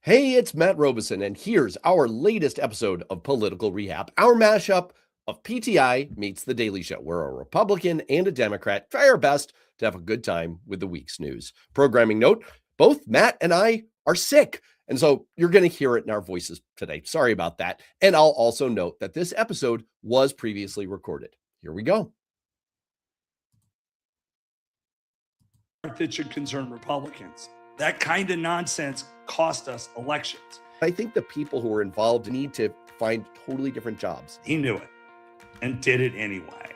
Hey, it's Matt Robeson, and here's our latest episode of Political Rehab, our mashup of PTI meets The Daily Show, where a Republican and a Democrat try our best to have a good time with the week's news. Programming note, both Matt and I are sick, and so you're going to hear it in our voices today. Sorry about that. And I'll also note that this episode was previously recorded. Here we go. That should concern Republicans. That kind of nonsense cost us elections. I think the people who are involved need to find totally different jobs. He knew it and did it anyway.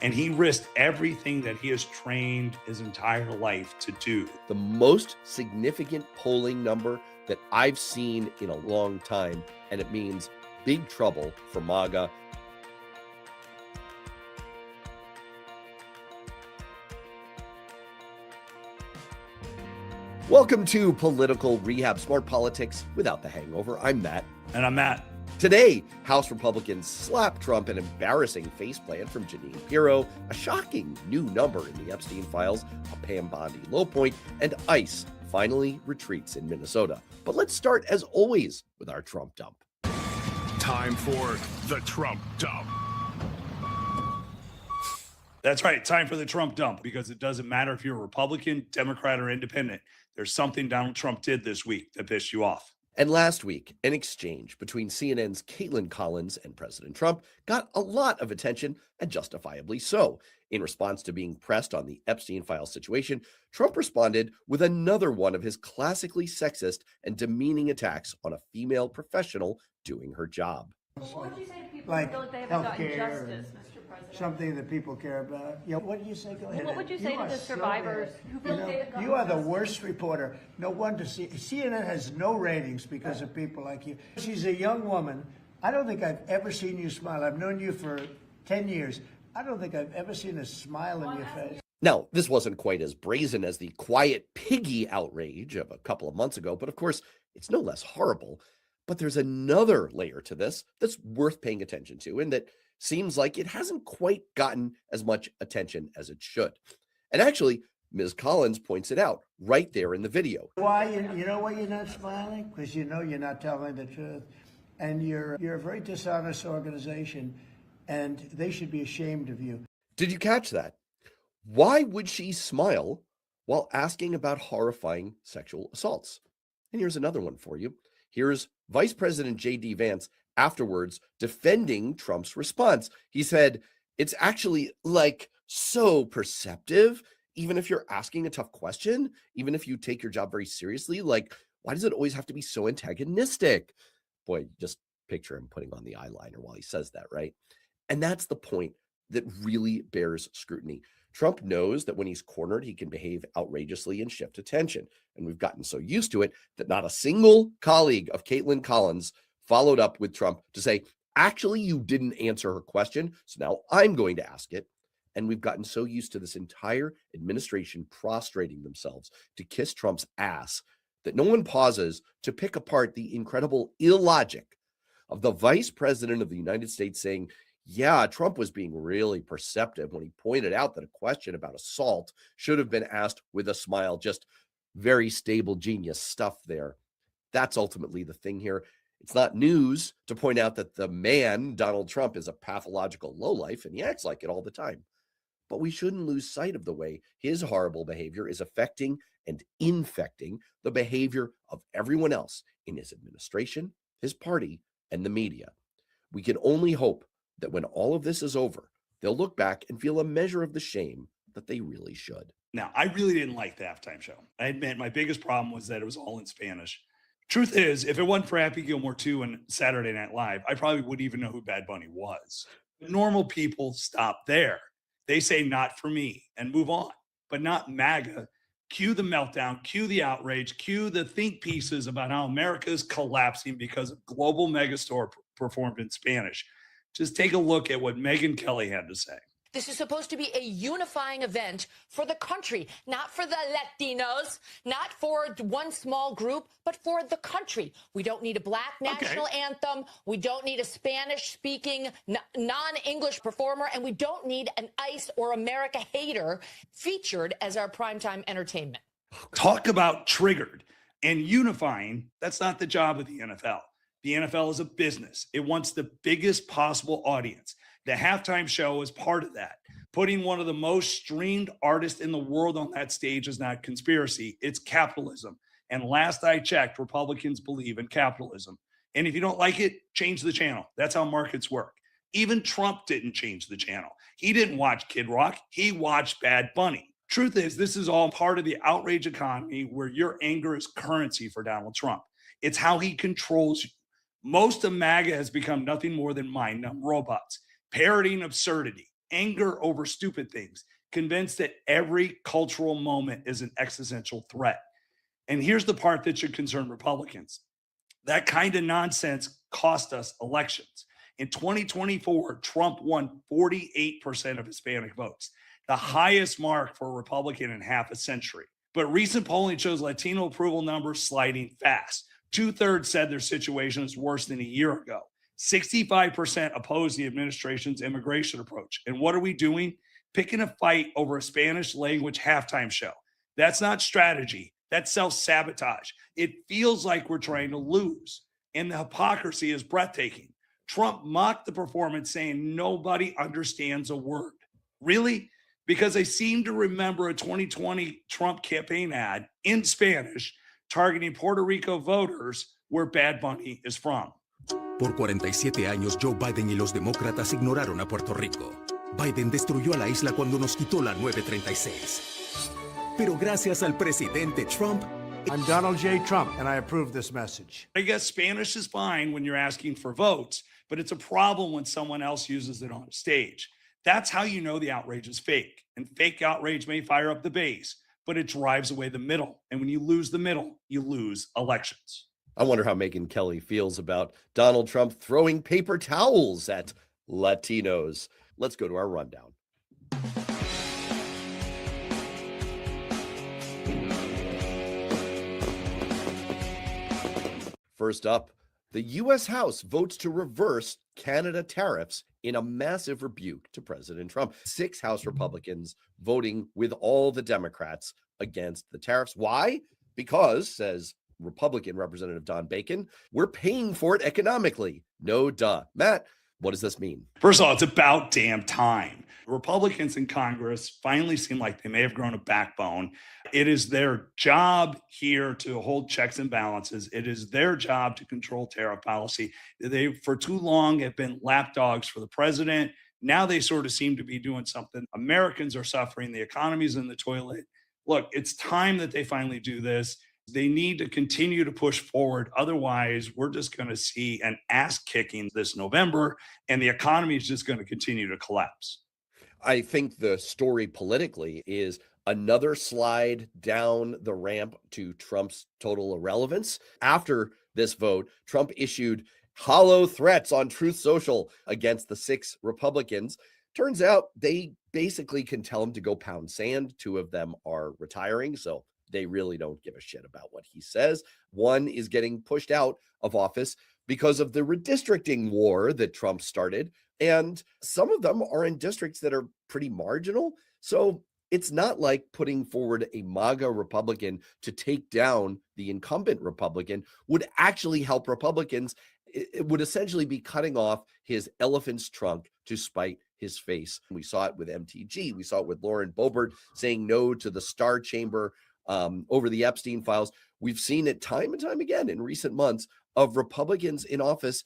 And he risked everything that he has trained his entire life to do. The most significant polling number that I've seen in a long time, and it means big trouble for MAGA. Welcome to Political Rehab, smart politics without the hangover. I'm Matt. And I'm Matt. Today, House Republicans slap Trump an embarrassing faceplant from Jeanine Pirro, a shocking new number in the Epstein files, a Pam Bondi low point, and ICE finally retreats in Minnesota. But let's start, as always, with our Trump dump. Time for the Trump dump. That's right. Time for the Trump dump, because it doesn't matter if you're a Republican, Democrat, or independent. There's something Donald Trump did this week that pissed you off. And last week, an exchange between CNN's Caitlin Collins and President Trump got a lot of attention, and justifiably so. In response to being pressed on the Epstein file situation, Trump responded with another one of his classically sexist and demeaning attacks on a female professional doing her job. What would you say to people who feel like they haven't gotten justice, Mr. President? Something that people care about. Yeah, what do you say? Go ahead. What would you say to the survivors who feel like they haven't gotten You are the justice? worst reporter. No wonder CNN has no ratings because of people like you. She's a young woman. I don't think I've ever seen you smile. I've known you for 10 years. I don't think I've ever seen a smile on your face. Now, this wasn't quite as brazen as the quiet piggy outrage of a couple of months ago, but of course, it's no less horrible. But there's another layer to this that's worth paying attention to, and that seems like it hasn't quite gotten as much attention as it should. And actually, Ms. Collins points it out right there in the video. Why? You know why you're not smiling? Because you know you're not telling the truth. And you're a very dishonest organization, and they should be ashamed of you. Did you catch that? Why would she smile while asking about horrifying sexual assaults? And here's another one for you. Here's Vice President J.D. Vance afterwards defending Trump's response. He said, it's actually like so perceptive, even if you're asking a tough question, even if you take your job very seriously, like, why does it always have to be so antagonistic? Boy, just picture him putting on the eyeliner while he says that, right? And that's the point that really bears scrutiny. Trump knows that when he's cornered, he can behave outrageously and shift attention. And we've gotten so used to it that not a single colleague of Caitlin Collins followed up with Trump to say, actually, you didn't answer her question, so now I'm going to ask it. And we've gotten so used to this entire administration prostrating themselves to kiss Trump's ass that no one pauses to pick apart the incredible illogic of the vice president of the United States saying, yeah, Trump was being really perceptive when he pointed out that a question about assault should have been asked with a smile. Just very stable genius stuff there. That's ultimately the thing here. It's not news to point out that the man, Donald Trump, is a pathological lowlife, and he acts like it all the time. But we shouldn't lose sight of the way his horrible behavior is affecting and infecting the behavior of everyone else in his administration, his party, and the media. We can only hope that when all of this is over, they'll look back and feel a measure of the shame that they really should. Now, I really didn't like the halftime show. I admit my biggest problem was that it was all in Spanish. Truth is, if it wasn't for Happy Gilmore 2 and Saturday Night Live, I probably wouldn't even know who Bad Bunny was. But normal people stop there. They say, not for me, and move on. But not MAGA. Cue the meltdown, cue the outrage, cue the think pieces about how America is collapsing because a global megastore performed in Spanish. Just take a look at what Megyn Kelly had to say. This is supposed to be a unifying event for the country, not for the Latinos, not for one small group, but for the country. We don't need a black national anthem. We don't need a Spanish-speaking, non-English performer, and we don't need an ICE or America hater featured as our primetime entertainment. Talk about triggered. And unifying, that's not the job of the NFL. The NFL is a business. It wants the biggest possible audience. The halftime show is part of that. Putting one of the most streamed artists in the world on that stage is not conspiracy. It's capitalism. And last I checked, Republicans believe in capitalism. And if you don't like it, change the channel. That's how markets work. Even Trump didn't change the channel. He didn't watch Kid Rock. He watched Bad Bunny. Truth is, this is all part of the outrage economy where your anger is currency for Donald Trump. It's how he controls you. Most of MAGA has become nothing more than mind-numb robots, parroting absurdity, anger over stupid things, convinced that every cultural moment is an existential threat. And here's the part that should concern Republicans. That kind of nonsense cost us elections. In 2024, Trump won 48% of Hispanic votes, the highest mark for a Republican in half a century. But recent polling shows Latino approval numbers sliding fast. 2/3 said their situation is worse than a year ago. 65% oppose the administration's immigration approach. And what are we doing? Picking a fight over a Spanish language halftime show. That's not strategy. That's self-sabotage. It feels like we're trying to lose. And the hypocrisy is breathtaking. Trump mocked the performance, saying nobody understands a word. Really? Because I seem to remember a 2020 Trump campaign ad in Spanish targeting Puerto Rico voters where Bad Bunny is from. Por 47 años, Joe Biden y los demócratas ignoraron a Puerto Rico. Biden destruyó a la isla cuando nos quitó la 936. Pero gracias al presidente Trump. I'm Donald J. Trump, and I approve this message. I guess Spanish is fine when you're asking for votes, but it's a problem when someone else uses it on a stage. That's how you know the outrage is fake. And fake outrage may fire up the base, but it drives away the middle. And when you lose the middle, you lose elections. I wonder how Megyn Kelly feels about Donald Trump throwing paper towels at Latinos. Let's go to our rundown. First up, the U.S. House votes to reverse Canada tariffs in a massive rebuke to President Trump. 6 House Republicans voting with all the Democrats against the tariffs. Why? Because, says Republican Representative Don Bacon, we're paying for it economically. No duh. Matt, what does this mean? First of all, it's about damn time. Republicans in Congress finally seem like they may have grown a backbone. It is their job here to hold checks and balances. It is their job to control tariff policy. They, for too long, have been lapdogs for the president. Now they sort of seem to be doing something. Americans are suffering. The economy's in the toilet. Look, it's time that they finally do this. They need to continue to push forward. Otherwise, we're just going to see an ass kicking this November, and the economy is just going to continue to collapse. I think the story politically is another slide down the ramp to Trump's total irrelevance. After this vote, Trump issued hollow threats on Truth Social against the 6 Republicans. Turns out they basically can tell him to go pound sand. 2 of them are retiring, so they really don't give a shit about what he says. One is getting pushed out of office because of the redistricting war that Trump started. And some of them are in districts that are pretty marginal. So it's not like putting forward a MAGA Republican to take down the incumbent Republican would actually help Republicans. It would essentially be cutting off his elephant's trunk to spite his face. We saw it with MTG. We saw it with Lauren Boebert saying no to the Star Chamber over the Epstein files. We've seen it time and time again in recent months of Republicans in office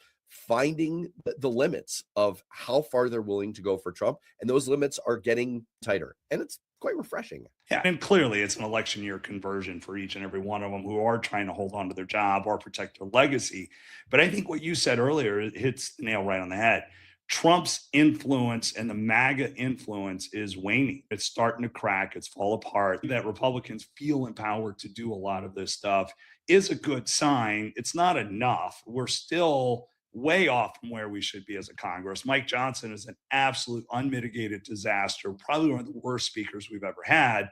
finding the limits of how far they're willing to go for Trump. And those limits are getting tighter. And it's quite refreshing. Yeah, and clearly it's an election year conversion for each and every one of them who are trying to hold on to their job or protect their legacy. But I think what you said earlier hits the nail right on the head. Trump's influence and the MAGA influence is waning. It's starting to crack. It's fall apart. That Republicans feel empowered to do a lot of this stuff is a good sign. It's not enough. We're still way off from where we should be as a Congress. Mike Johnson is an absolute unmitigated disaster, probably one of the worst speakers we've ever had.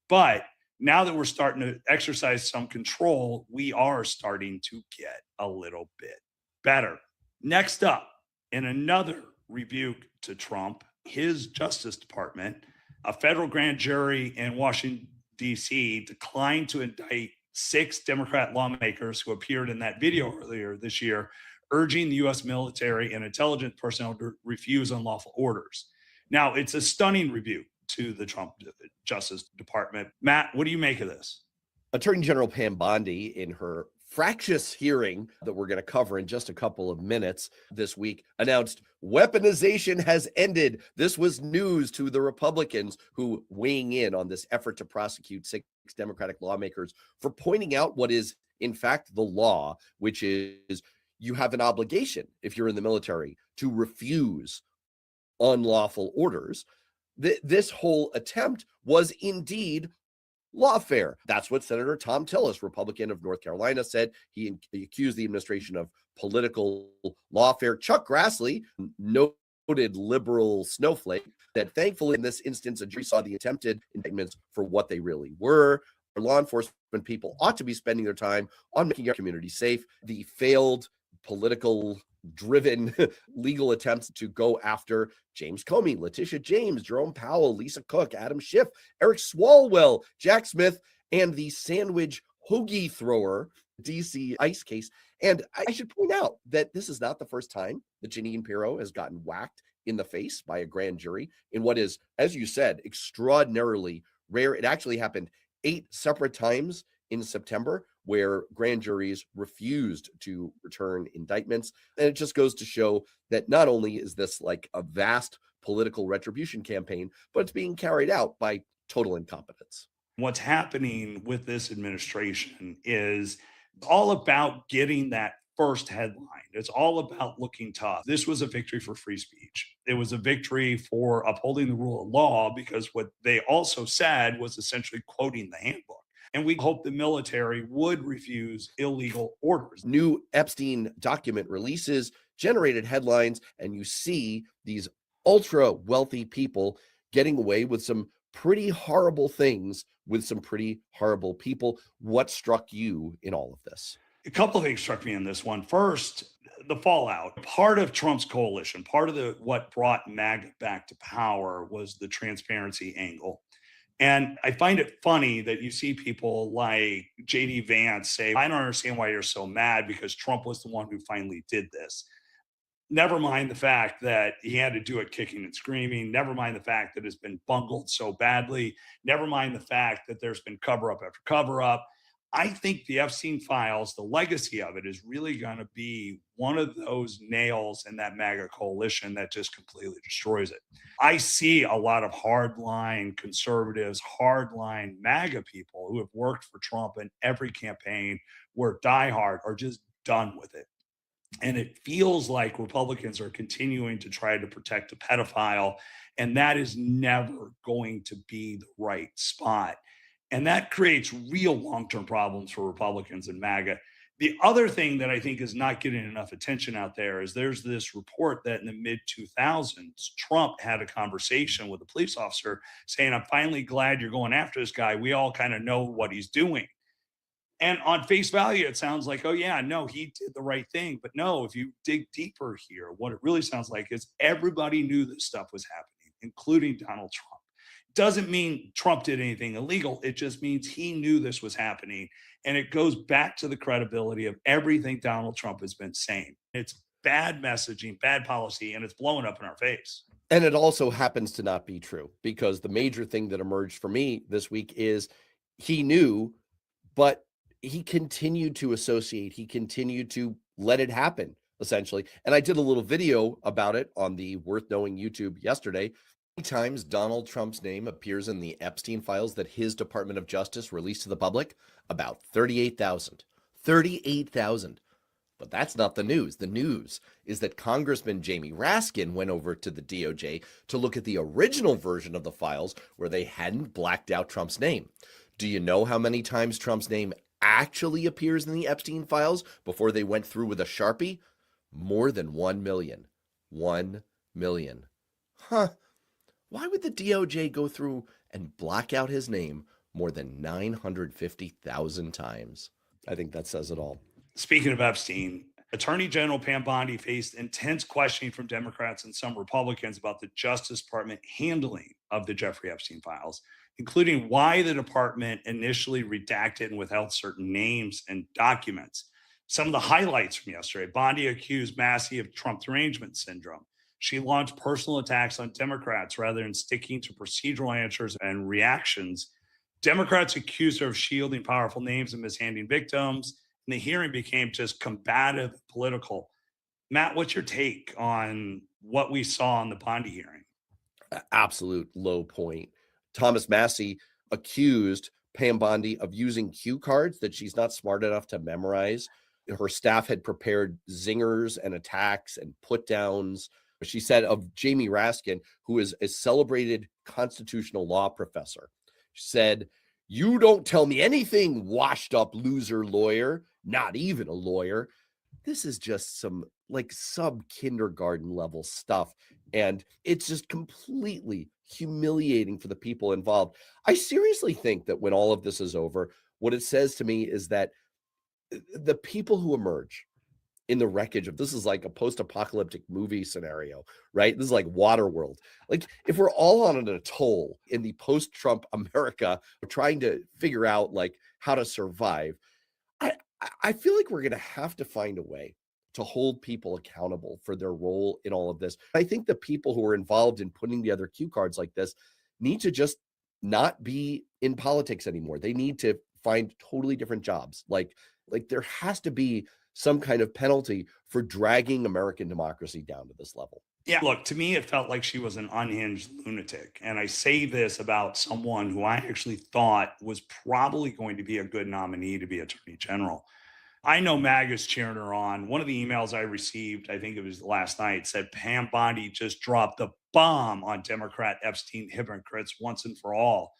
But now that we're starting to exercise some control, we are starting to get a little bit better. Next up, in another rebuke to Trump, his Justice Department, a federal grand jury in Washington, D.C. declined to indict 6 Democrat lawmakers who appeared in that video earlier this year urging the U.S. military and intelligence personnel to refuse unlawful orders. Now, it's a stunning rebuke to the Trump Justice Department. Matt, what do you make of this? Attorney General Pam Bondi, in her fractious hearing that we're going to cover in just a couple of minutes this week, announced weaponization has ended. This was news to the Republicans who weighing in on this effort to prosecute 6 Democratic lawmakers for pointing out what is, in fact, the law, which is you have an obligation, if you're in the military, to refuse unlawful orders. This whole attempt was indeed lawfare. That's what Senator Tom Tillis, Republican of North Carolina, said. He accused the administration of political lawfare. Chuck Grassley, noted liberal snowflake, that thankfully in this instance, a jury saw the attempted indictments for what they really were. Law enforcement people ought to be spending their time on making our community safe. The failed political driven legal attempts to go after James Comey, Letitia James, Jerome Powell, Lisa Cook, Adam Schiff, Eric Swalwell, Jack Smith, and the sandwich hoagie thrower DC ICE case. And I should point out that this is not the first time that Jeanine Pirro has gotten whacked in the face by a grand jury in what is, as you said, extraordinarily rare. It actually happened 8 separate times in September where grand juries refused to return indictments. And it just goes to show that not only is this like a vast political retribution campaign, but it's being carried out by total incompetence. What's happening with this administration is all about getting that first headline. It's all about looking tough. This was a victory for free speech. It was a victory for upholding the rule of law, because what they also said was essentially quoting the handbook. And we hope the military would refuse illegal orders. New Epstein document releases generated headlines, and you see these ultra wealthy people getting away with some pretty horrible things with some pretty horrible people. What struck you in all of this? A couple of things struck me in this one. First, the fallout. Part of Trump's coalition, part of what brought MAGA back to power was the transparency angle. And I find it funny that you see people like J.D. Vance say, I don't understand why you're so mad because Trump was the one who finally did this. Never mind the fact that he had to do it kicking and screaming. Never mind the fact that it's been bungled so badly. Never mind the fact that there's been cover up after cover up. I think the Epstein files, the legacy of it is really going to be one of those nails in that MAGA coalition that just completely destroys it. I see a lot of hardline conservatives, hardline MAGA people who have worked for Trump in every campaign, were diehard, are just done with it. And it feels like Republicans are continuing to try to protect a pedophile, and that is never going to be the right spot. And that creates real long-term problems for Republicans and MAGA. The other thing that I think is not getting enough attention out there is there's this report that in the mid-2000s, Trump had a conversation with a police officer saying, I'm finally glad you're going after this guy. We all kind of know what he's doing. And on face value, it sounds like, oh, yeah, no, he did the right thing. But no, if you dig deeper here, what it really sounds like is everybody knew this stuff was happening, including Donald Trump. Doesn't mean Trump did anything illegal. It just means he knew this was happening. And it goes back to the credibility of everything Donald Trump has been saying. It's bad messaging, bad policy, and it's blowing up in our face. And it also happens to not be true, because the major thing that emerged for me this week is he knew, but he continued to associate. He continued to let it happen, essentially. And I did a little video about it on the Worth Knowing YouTube yesterday. Times Donald Trump's name appears in the Epstein files that his Department of Justice released to the public? About 38,000. 38,000. But that's not the news. The news is that Congressman Jamie Raskin went over to the DOJ to look at the original version of the files where they hadn't blacked out Trump's name. Do you know how many times Trump's name actually appears in the Epstein files before they went through with a Sharpie? More than 1 million. 1 million. Huh. Why would the DOJ go through and black out his name more than 950,000 times? I think that says it all. Speaking of Epstein, Attorney General Pam Bondi faced intense questioning from Democrats and some Republicans about the Justice Department handling of the Jeffrey Epstein files. including why the department initially redacted and withheld certain names and documents. Some of the highlights from yesterday: Bondi accused Massey of Trump derangement syndrome. She launched personal attacks on Democrats rather than sticking to procedural answers and reactions. Democrats accused her of shielding powerful names and mishandling victims. And the hearing became just combative and political. Matt, what's your take on what we saw in the Bondi hearing? Absolute low point. Thomas Massey accused Pam Bondi of using cue cards that she's not smart enough to memorize. Her staff had prepared zingers and attacks and put downs. She said of Jamie Raskin, who is a celebrated constitutional law professor, she said, "You don't tell me anything, washed up loser lawyer, not even a lawyer." This is just some like sub kindergarten level stuff. And it's just completely humiliating for the people involved. I seriously think that when all of this is over, what it says to me is that the people who emerge in the wreckage of this is like a post-apocalyptic movie scenario, right? This is like Waterworld. Like if we're all on an atoll in the post-Trump America trying to figure out like how to survive, I feel like we're going to have to find a way to hold people accountable for their role in all of this. I think the people who are involved in putting together cue cards like this need to just not be in politics anymore. They need to find totally different jobs. Like there has to be some kind of penalty for dragging American democracy down to this level. Yeah, look, to me, it felt like she was an unhinged lunatic. And I say this about someone who I actually thought was probably going to be a good nominee to be attorney general. I know MAGA's cheering her on. One of the emails I received, I think it was last night, said Pam Bondi just dropped the bomb on Democrat Epstein hypocrites once and for all.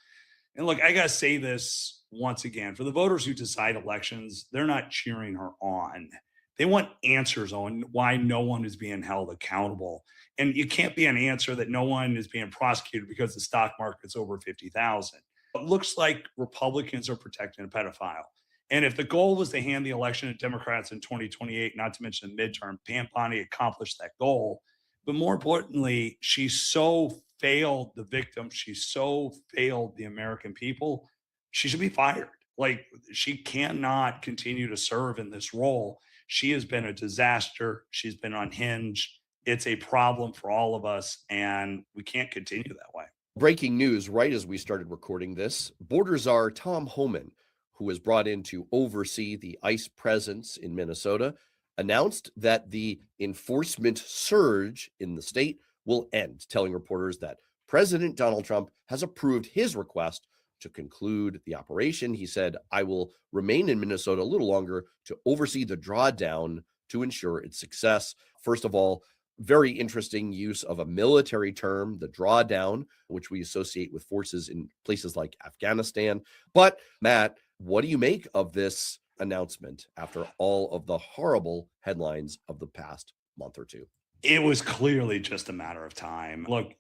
And look, I got to say this once again. For the voters who decide elections, they're not cheering her on. They want answers on why no one is being held accountable. And you can't be an answer that no one is being prosecuted because the stock market's over 50,000. It looks like Republicans are protecting a pedophile. And if the goal was to hand the election to Democrats in 2028, not to mention the midterm, Pam Bondi accomplished that goal. But more importantly, she so failed the victims. She so failed the American people. She should be fired. Like, she cannot continue to serve in this role. She has been a disaster. She's been unhinged. It's a problem for all of us, and we can't continue that way. Breaking news right as we started recording this, border czar Tom Homan, who was brought in to oversee the ICE presence in Minnesota, announced that the enforcement surge in the state will end, telling reporters that President Donald Trump has approved his request to conclude the operation. He said, "I will remain in Minnesota a little longer to oversee the drawdown to ensure its success." First of all, very interesting use of a military term, the drawdown, which we associate with forces in places like Afghanistan. But Matt, what do you make of this announcement after all of the horrible headlines of the past month or two? It was clearly just a matter of time. Look,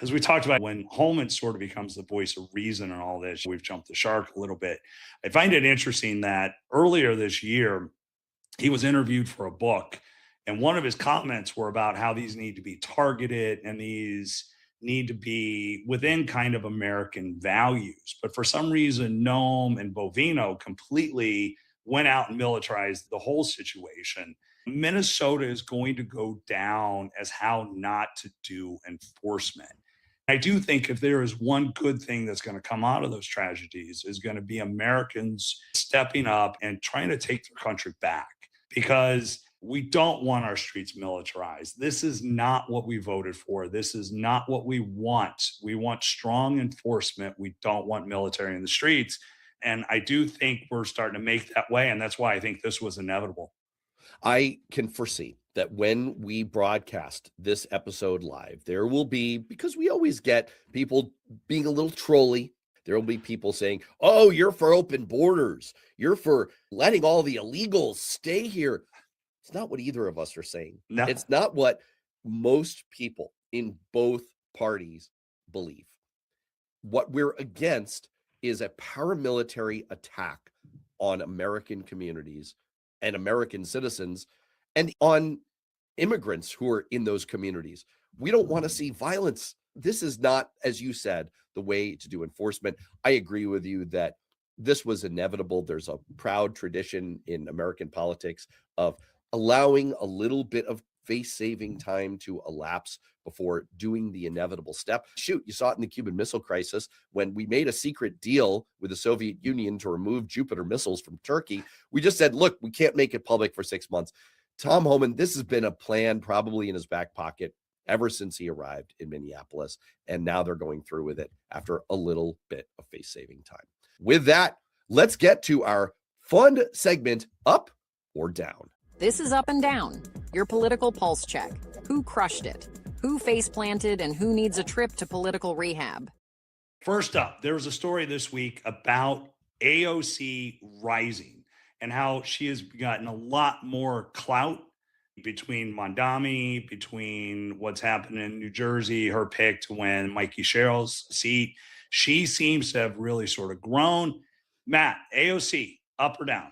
as we talked about, when Holman sort of becomes the voice of reason and all this, we've jumped the shark a little bit. I find it interesting that earlier this year, he was interviewed for a book, and one of his comments were about how these need to be targeted and these need to be within kind of American values. But for some reason, Noam and Bovino completely went out and militarized the whole situation. Minnesota is going to go down as how not to do enforcement. I do think if there is one good thing that's going to come out of those tragedies is going to be Americans stepping up and trying to take their country back, because we don't want our streets militarized. This is not what we voted for. This is not what we want. We want strong enforcement. We don't want military in the streets. And I do think we're starting to make that way. And that's why I think this was inevitable. I can foresee that when we broadcast this episode live, there will be, because we always get people being a little trolly, there will be people saying, "Oh, you're for open borders. You're for letting all the illegals stay here." It's not what either of us are saying. No. It's not what most people in both parties believe. What we're against is a paramilitary attack on American communities and American citizens and on immigrants who are in those communities. We don't want to see violence this is not, as you said, the way to do enforcement. I agree with you that this was inevitable. There's a proud tradition in American politics of allowing a little bit of face-saving time to elapse before doing the inevitable step. Shoot, you saw it in the Cuban Missile Crisis when we made a secret deal with the Soviet Union to remove Jupiter missiles from Turkey. We just said, look, we can't make it public for 6 months. Tom Homan, this has been a plan probably in his back pocket ever since he arrived in Minneapolis, and now they're going through with it after a little bit of face-saving time. With that, let's get to our fun segment, Up or Down. This is Up and Down, your political pulse check. Who crushed it? Who face planted and who needs a trip to political rehab? First up, there was a story this week about AOC rising and how she has gotten a lot more clout between Mondami, between what's happening in New Jersey, her pick to win Mikey Sherrill's seat. She seems to have really sort of grown. Matt, AOC, up or down?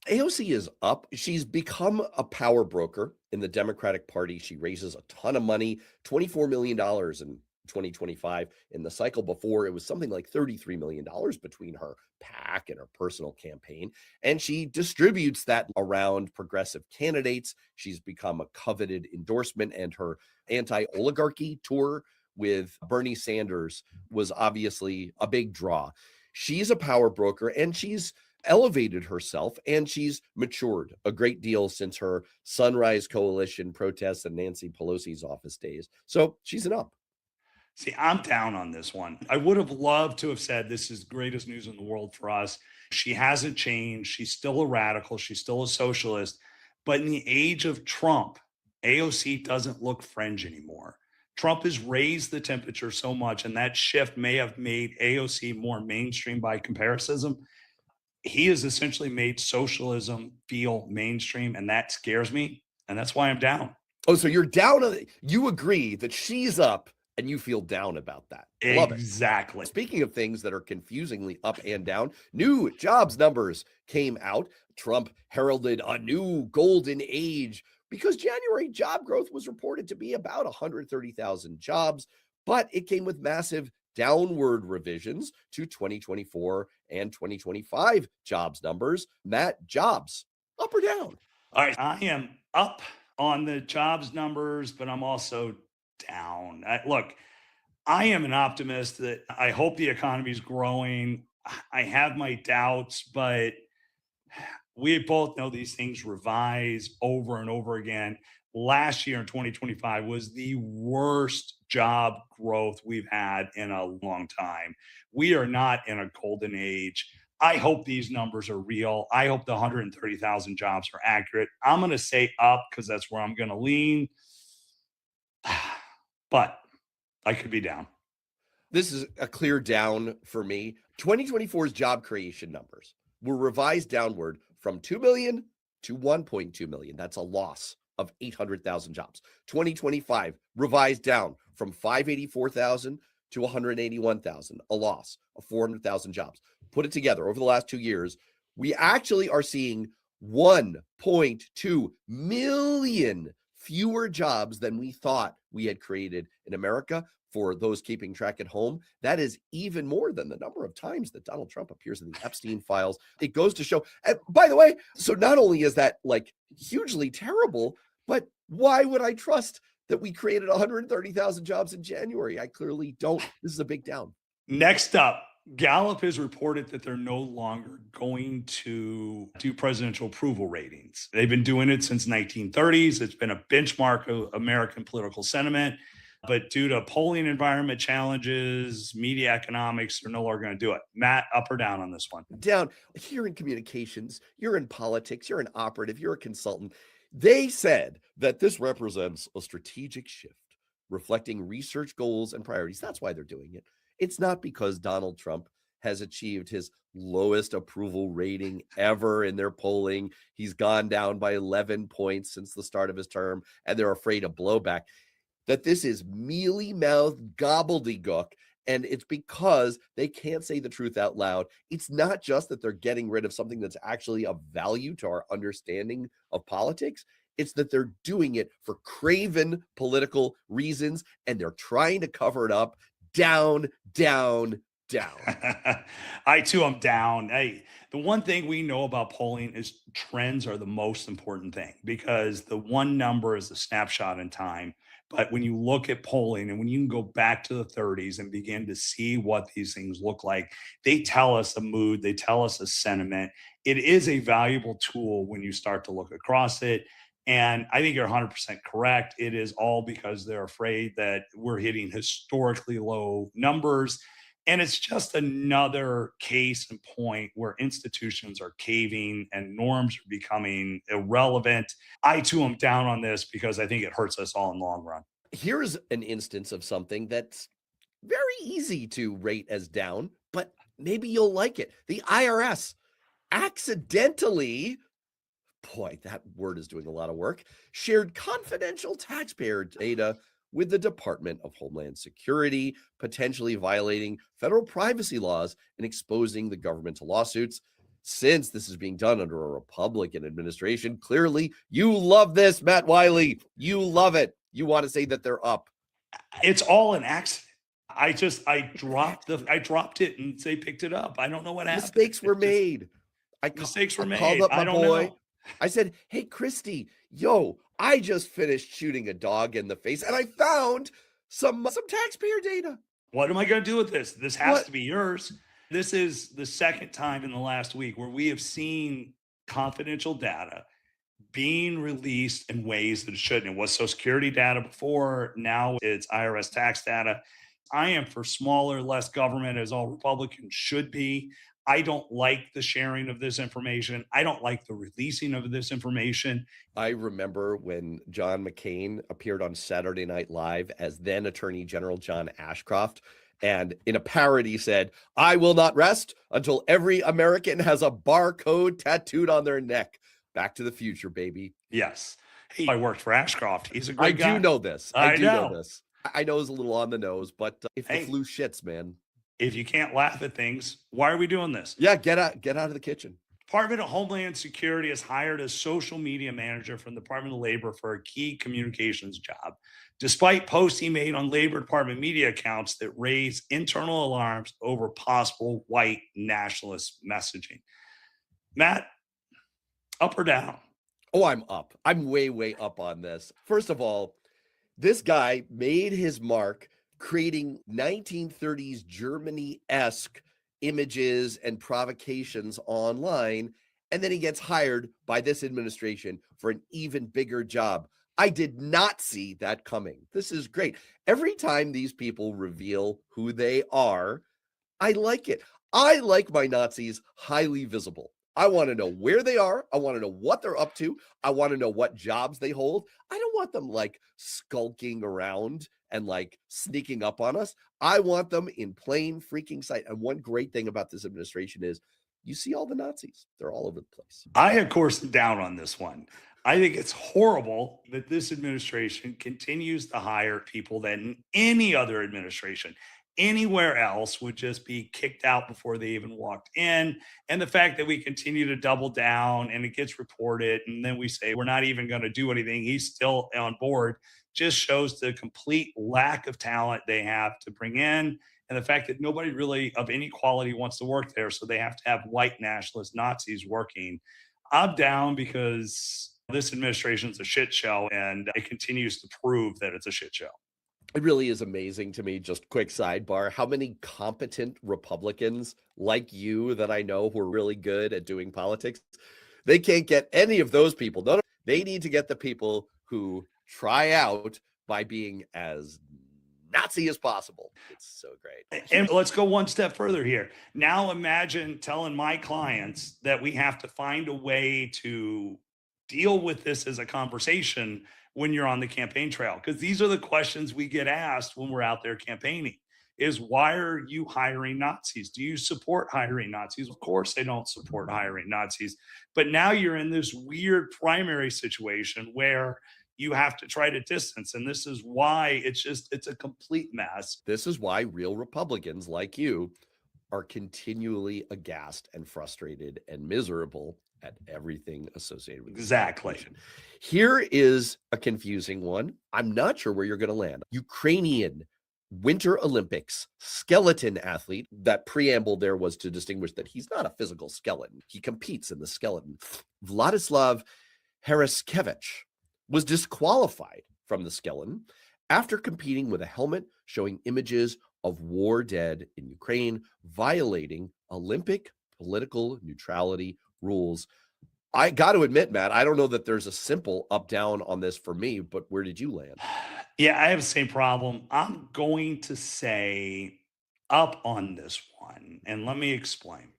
AOC is up. She's become a power broker in the Democratic Party. She raises a ton of money, $24 million in 2025. In the cycle before, it was something like $33 million between her PAC and her personal campaign. And she distributes that around progressive candidates. She's become a coveted endorsement, and her anti-oligarchy tour with Bernie Sanders was obviously a big draw. She's a power broker, and she's elevated herself, and she's matured a great deal since her Sunrise Coalition protests and Nancy Pelosi's office days. So she's an up. See, I'm down on this one. I would have loved to have said this is the greatest news in the world for us. She hasn't changed. She's still a radical. She's still a socialist. But in the age of Trump, AOC doesn't look fringe anymore. Trump has raised the temperature so much, and that shift may have made AOC more mainstream by comparison. He has essentially made socialism feel mainstream, and that scares me, and that's why I'm down. Oh, so you're down on it. You agree that she's up, and you feel down about that. Love it. Exactly. Speaking of things that are confusingly up and down, new jobs numbers came out. Trump heralded a new golden age because January job growth was reported to be about 130,000 jobs, but it came with massive downward revisions to 2024 and 2025 jobs numbers. Matt, jobs, up or down? All right, I am up on the jobs numbers, but I'm also down. Look, I am an optimist that I hope the economy is growing. I have my doubts, but we both know these things revise over and over again. Last year in 2025 was the worst job growth we've had in a long time. We are not in a golden age. I hope these numbers are real. I hope the 130,000 jobs are accurate. I'm going to say up because that's where I'm going to lean. But I could be down. This is a clear down for me. 2024's job creation numbers were revised downward from 2 million to 1.2 million. That's a loss of 800,000 jobs. 2025 revised down from 584,000 to 181,000, a loss of 400,000 jobs. Put it together over the last 2 years, we actually are seeing 1.2 million fewer jobs than we thought we had created in America. For those keeping track at home, that is even more than the number of times that Donald Trump appears in the Epstein files. It goes to show, and by the way, so not only is that like hugely terrible, but why would I trust that we created 130,000 jobs in January? I clearly don't. This is a big down. Next up, Gallup has reported that they're no longer going to do presidential approval ratings. They've been doing it since 1930s. It's been a benchmark of American political sentiment. But due to polling environment challenges, media economics, they're no longer going to do it. Matt, up or down on this one? Down. You're in communications, you're in politics, you're an operative, you're a consultant. They said that this represents a strategic shift reflecting research goals and priorities. That's why they're doing it. It's not because Donald Trump has achieved his lowest approval rating ever in their polling. He's gone down by 11 points since the start of his term, and they're afraid of blowback. That this is mealy-mouthed gobbledygook, and it's because they can't say the truth out loud. It's not just that they're getting rid of something that's actually of value to our understanding of politics. It's that they're doing it for craven political reasons, and they're trying to cover it up. Down, down, down. I too am down. The one thing we know about polling is trends are the most important thing, because the one number is a snapshot in time. But when you look at polling and when you can go back to the 30s and begin to see what these things look like, they tell us a mood, they tell us a sentiment. It is a valuable tool when you start to look across it. And I think you're 100% correct. It is all because they're afraid that we're hitting historically low numbers. And it's just another case and point where institutions are caving and norms are becoming irrelevant. I too am down on this because I think it hurts us all in the long run. Here's an instance of something that's very easy to rate as down, but maybe you'll like it. The IRS accidentally, boy, that word is doing a lot of work, shared confidential taxpayer data with the Department of Homeland Security, potentially violating federal privacy laws and exposing the government to lawsuits. Since this is being done under a Republican administration, clearly you love this, Matt Wiley. You love it. You want to say that they're up. It's all an accident. I dropped it and they picked it up. I don't know what happened. Mistakes were made. Mistakes were made. Called up my I don't boy. know. I said, hey, Christy, yo, I just finished shooting a dog in the face and I found some taxpayer data. What am I going to do with this? This has to be yours. This is the second time in the last week where we have seen confidential data being released in ways that it shouldn't. It was Social Security data before. Now it's IRS tax data. I am for smaller, less government, as all Republicans should be. I don't like the sharing of this information. I don't like the releasing of this information. I remember when John McCain appeared on Saturday Night Live as then Attorney General John Ashcroft, and in a parody said, I will not rest until every American has a barcode tattooed on their neck. Back to the future, baby. Yes. I worked for Ashcroft. He's a great guy. I do know this. I do know this. I know it's a little on the nose, but if the flu shits, man. If you can't laugh at things, why are we doing this? Yeah, get out of the kitchen. Department of Homeland Security has hired a social media manager from the Department of Labor for a key communications job, despite posts he made on Labor Department media accounts that raise internal alarms over possible white nationalist messaging. Matt, up or down? Oh, I'm up. I'm way, way up on this. First of all, this guy made his mark creating 1930s Germany-esque images and provocations online, and then he gets hired by this administration for an even bigger job. I did not see that coming. This is great. Every time these people reveal who they are, I like it. I like my Nazis highly visible. I want to know where they are. I want to know what they're up to. I want to know what jobs they hold. I don't want them like skulking around and like sneaking up on us. I want them in plain freaking sight. And one great thing about this administration is you see all the Nazis. They're all over the place. I, of course, am down on this one. I think it's horrible that this administration continues to hire people that in any other administration, anywhere else, would just be kicked out before they even walked in. And the fact that we continue to double down and it gets reported and then we say we're not even going to do anything, he's still on board, just shows the complete lack of talent they have to bring in, and the fact that nobody really of any quality wants to work there, so they have to have white nationalist Nazis working. I'm down because this administration's a shit show, and it continues to prove that it's a shit show. It really is amazing to me, just quick sidebar, how many competent Republicans like you that I know who are really good at doing politics, they can't get any of those people. No, they need to get the people who try out by being as Nazi as possible. It's so great. And let's go one step further here. Now imagine telling my clients that we have to find a way to deal with this as a conversation when you're on the campaign trail, because these are the questions we get asked when we're out there campaigning is, why are you hiring Nazis? Do you support hiring Nazis? Of course I don't support hiring Nazis. But now you're in this weird primary situation where you have to try to distance. And this is why it's a complete mess. This is why real Republicans like you are continually aghast and frustrated and miserable at everything associated with Exactly. Here is a confusing one. I'm not sure where you're going to land. Ukrainian Winter Olympics skeleton athlete. That preamble there was to distinguish that he's not a physical skeleton. He competes in the skeleton. Vladislav Haraskevich was disqualified from the skeleton after competing with a helmet showing images of war dead in Ukraine, violating Olympic political neutrality rules. I got to admit, Matt, I don't know that there's a simple up down on this for me, but where did you land? Yeah, I have the same problem. I'm going to say up on this one, and let me explain.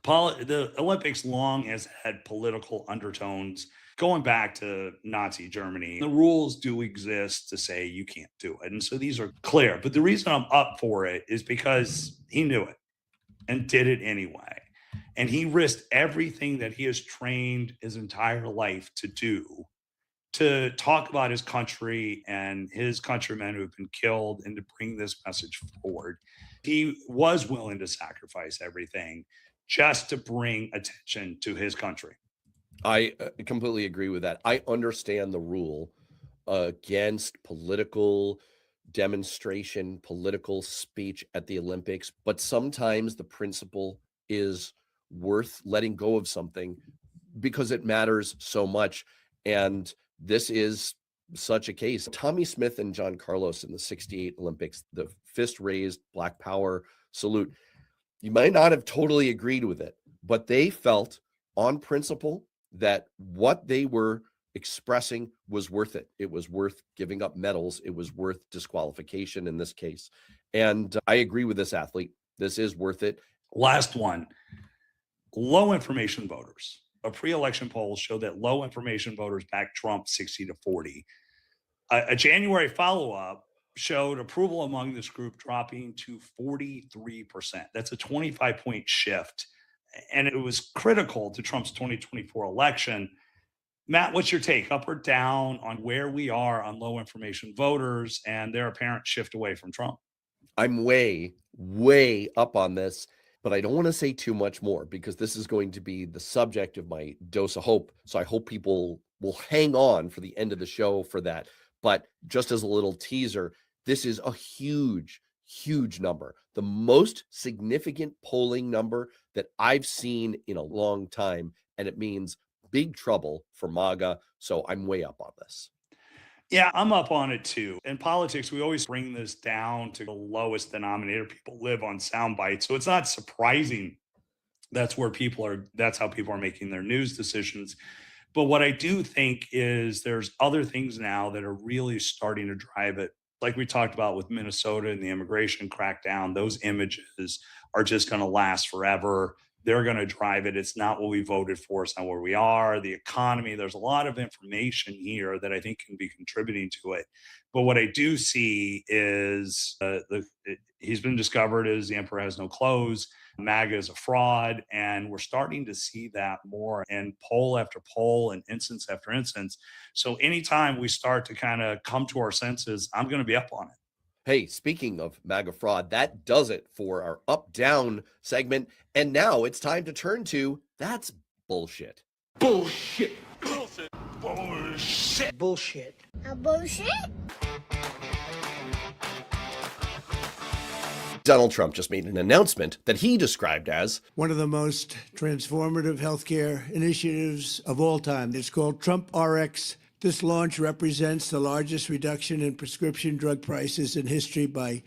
The Olympics long has had political undertones going back to Nazi Germany. The rules do exist to say you can't do it. And so these are clear. But the reason I'm up for it is because he knew it and did it anyway. And he risked everything that he has trained his entire life to do, to talk about his country and his countrymen who have been killed and to bring this message forward. He was willing to sacrifice everything just to bring attention to his country. I completely agree with that. I understand the rule against political demonstration, political speech at the Olympics, but sometimes the principle is worth letting go of something because it matters so much. And this is such a case. Tommy Smith and John Carlos in the 68 Olympics, the fist raised Black Power salute. You might not have totally agreed with it, but they felt on principle that what they were expressing was worth it. It was worth giving up medals. It was worth disqualification in this case. And I agree with this athlete. This is worth it. Last one, low information voters. A pre-election poll showed that low information voters backed Trump 60-40. A January follow-up showed approval among this group dropping to 43%. That's a 25-point shift. And it was critical to Trump's 2024 election. Matt, what's your take, up or down, on where we are on low information voters and their apparent shift away from Trump? I'm way, way up on this, but I don't want to say too much more because this is going to be the subject of my dose of hope. So I hope people will hang on for the end of the show for that. But just as a little teaser, this is a huge, huge number. The most significant polling number that I've seen in a long time. And it means big trouble for MAGA. So I'm way up on this. Yeah, I'm up on it too. In politics, we always bring this down to the lowest denominator. People live on sound bites. So it's not surprising that's how people are making their news decisions. But what I do think is there's other things now that are really starting to drive it. Like we talked about with Minnesota and the immigration crackdown, those images are just going to last forever. They're going to drive it. It's not what we voted for. It's not where we are. The economy, there's a lot of information here that I think can be contributing to it. But what I do see is he's been discovered as the emperor has no clothes. MAGA is a fraud. And we're starting to see that more in poll after poll and instance after instance. So anytime we start to kind of come to our senses, I'm going to be up on it. Hey, speaking of MAGA fraud, that does it for our up-down segment. And now it's time to turn to That's Bullshit. Bullshit. Bullshit. Bullshit. Bullshit. Bullshit? Donald Trump just made an announcement that he described as one of the most transformative healthcare initiatives of all time. It's called Trump RX. This launch represents the largest reduction in prescription drug prices in history by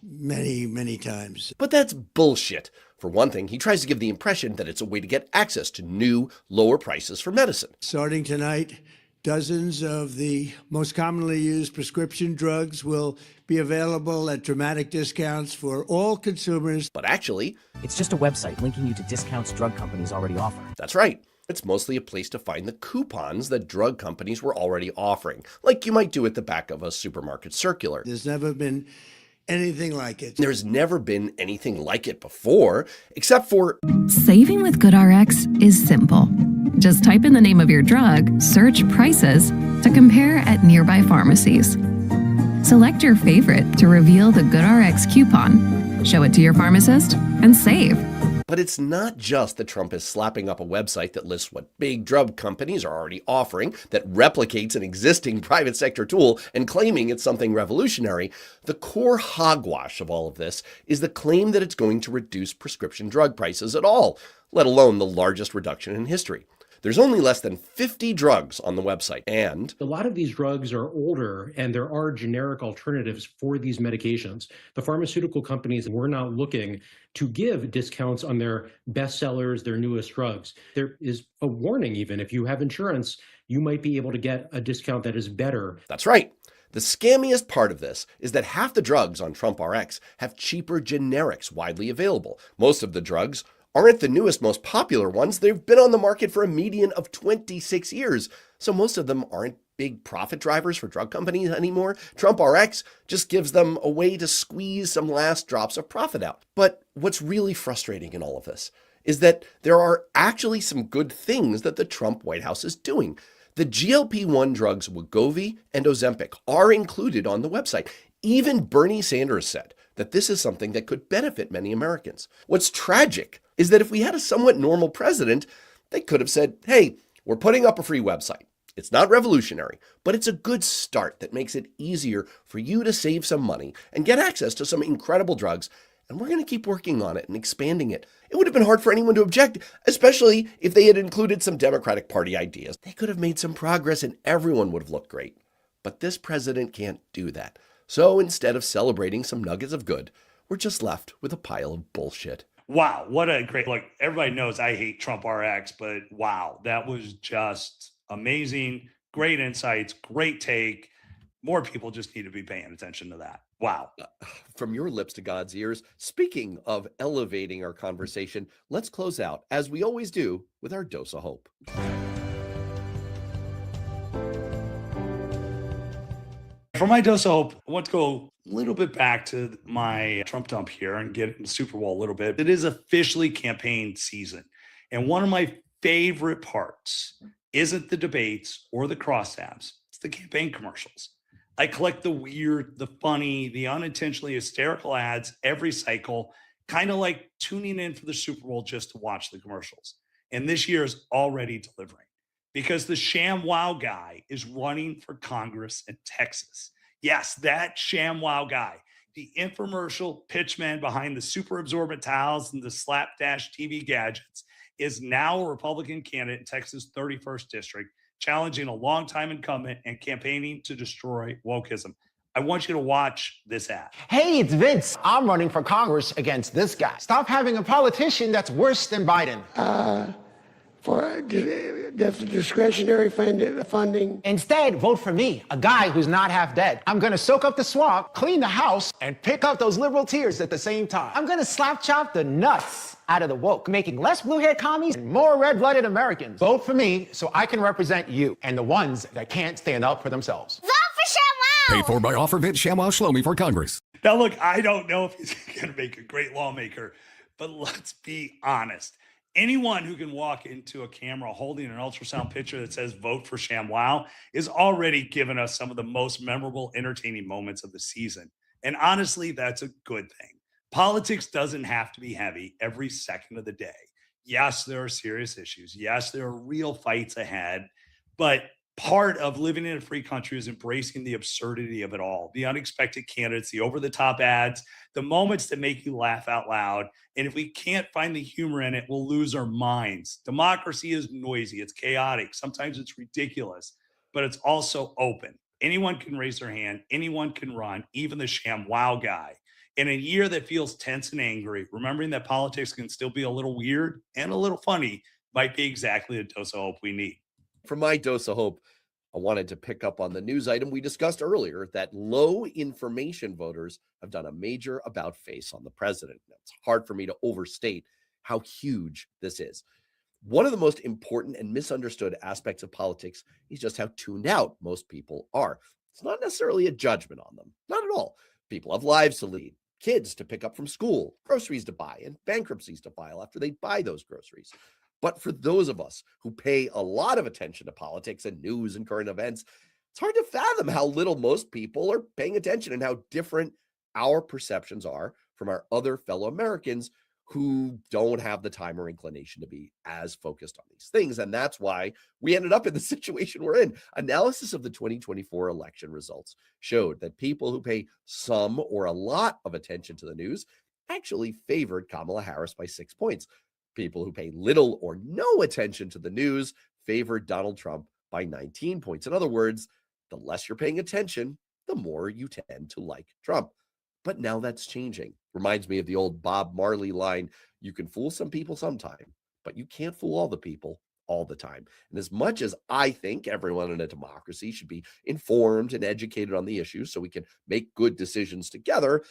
many, many times. But that's bullshit. For one thing, he tries to give the impression that it's a way to get access to new, lower prices for medicine. Starting tonight, dozens of the most commonly used prescription drugs will be available at dramatic discounts for all consumers. But actually, it's just a website linking you to discounts drug companies already offer. That's right. It's mostly a place to find the coupons that drug companies were already offering, like you might do at the back of a supermarket circular. There's never been anything like it. There's never been anything like it before, except for... Saving with GoodRx is simple. Just type in the name of your drug, search prices to compare at nearby pharmacies. Select your favorite to reveal the GoodRx coupon, show it to your pharmacist, and save. But it's not just that Trump is slapping up a website that lists what big drug companies are already offering, that replicates an existing private sector tool and claiming it's something revolutionary. The core hogwash of all of this is the claim that it's going to reduce prescription drug prices at all, let alone the largest reduction in history. There's only less than 50 drugs on the website, and a lot of these drugs are older and there are generic alternatives for these medications. The pharmaceutical companies were not looking to give discounts on their bestsellers, their newest drugs. There is a warning, even if you have insurance, you might be able to get a discount that is better. That's right. The scammiest part of this is that half the drugs on Trump RX have cheaper generics widely available. Most of the drugs aren't the newest, most popular ones. They've been on the market for a median of 26 years. So most of them aren't big profit drivers for drug companies anymore. Trump RX just gives them a way to squeeze some last drops of profit out. But what's really frustrating in all of this is that there are actually some good things that the Trump White House is doing. The GLP-1 drugs Wegovy and Ozempic are included on the website. Even Bernie Sanders said that this is something that could benefit many Americans. What's tragic is that if we had a somewhat normal president, they could have said, hey, we're putting up a free website. It's not revolutionary, but it's a good start that makes it easier for you to save some money and get access to some incredible drugs. And we're going to keep working on it and expanding it. It would have been hard for anyone to object, especially if they had included some Democratic Party ideas. They could have made some progress and everyone would have looked great. But this president can't do that. So instead of celebrating some nuggets of good, we're just left with a pile of bullshit. Wow, what a great, look, everybody knows I hate Trump RX, but wow, that was just amazing. Great insights, great take. More people just need to be paying attention to that. Wow. From your lips to God's ears. Speaking of elevating our conversation, let's close out, as we always do, with our dose of hope. For my dose of hope, I want to go a little bit back to my Trump dump here and get into Super Bowl a little bit. It is officially campaign season. And one of my favorite parts isn't the debates or the crosstabs. It's the campaign commercials. I collect the weird, the funny, the unintentionally hysterical ads every cycle, kind of like tuning in for the Super Bowl just to watch the commercials. And this year is already delivering, because the ShamWow guy is running for Congress in Texas. Yes, that ShamWow guy, the infomercial pitchman behind the super absorbent towels and the slapdash TV gadgets, is now a Republican candidate in Texas' 31st district, challenging a longtime incumbent and campaigning to destroy wokeism. I want you to watch this ad. Hey, it's Vince. I'm running for Congress against this guy. Stop having a politician that's worse than Biden. For discretionary funding. Instead, vote for me, a guy who's not half dead. I'm gonna soak up the swamp, clean the house, and pick up those liberal tears at the same time. I'm gonna slap chop the nuts out of the woke, making less blue-haired commies and more red-blooded Americans. Vote for me so I can represent you and the ones that can't stand up for themselves. Vote for ShamWow! Paid for by offer Vince ShamWow Shlomi for Congress. Now, look, I don't know if he's going to make a great lawmaker, but let's be honest. Anyone who can walk into a camera holding an ultrasound picture that says vote for ShamWow is already given us some of the most memorable, entertaining moments of the season. And honestly, that's a good thing. Politics doesn't have to be heavy every second of the day. Yes, there are serious issues. Yes, there are real fights ahead. But part of living in a free country is embracing the absurdity of it all, the unexpected candidates, the over-the-top ads, the moments that make you laugh out loud. And if we can't find the humor in it, we'll lose our minds. Democracy is noisy. It's chaotic. Sometimes it's ridiculous, but it's also open. Anyone can raise their hand. Anyone can run, even the ShamWow guy. In a year that feels tense and angry, remembering that politics can still be a little weird and a little funny might be exactly the dose of hope we need. For my dose of hope, I wanted to pick up on the news item we discussed earlier that low information voters have done a major about face on the president. It's hard for me to overstate how huge this is. One of the most important and misunderstood aspects of politics is just how tuned out most people are. It's not necessarily a judgment on them, not at all. People have lives to lead, kids to pick up from school, groceries to buy, and bankruptcies to file after they buy those groceries. But for those of us who pay a lot of attention to politics and news and current events, it's hard to fathom how little most people are paying attention and how different our perceptions are from our other fellow Americans who don't have the time or inclination to be as focused on these things. And that's why we ended up in the situation we're in. Analysis of the 2024 election results showed that people who pay some or a lot of attention to the news actually favored Kamala Harris by 6 points. People who pay little or no attention to the news favored Donald Trump by 19 points. In other words, the less you're paying attention, the more you tend to like Trump. But now that's changing. Reminds me of the old Bob Marley line, you can fool some people sometime, but you can't fool all the people all the time. And as much as I think everyone in a democracy should be informed and educated on the issues so we can make good decisions together,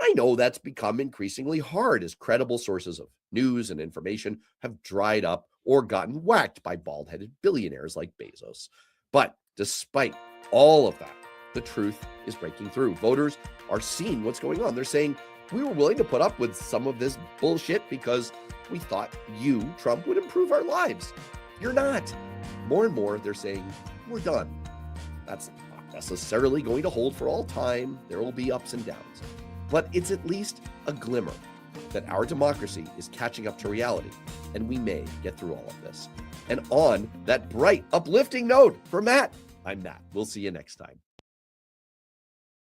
I know that's become increasingly hard as credible sources of news and information have dried up or gotten whacked by bald-headed billionaires like Bezos. But despite all of that, the truth is breaking through. Voters are seeing what's going on. They're saying, we were willing to put up with some of this bullshit because we thought you, Trump, would improve our lives. You're not. More and more, they're saying, we're done. That's not necessarily going to hold for all time. There will be ups and downs. But it's at least a glimmer that our democracy is catching up to reality, and we may get through all of this. And on that bright, uplifting note, for Matt, I'm Matt. We'll see you next time.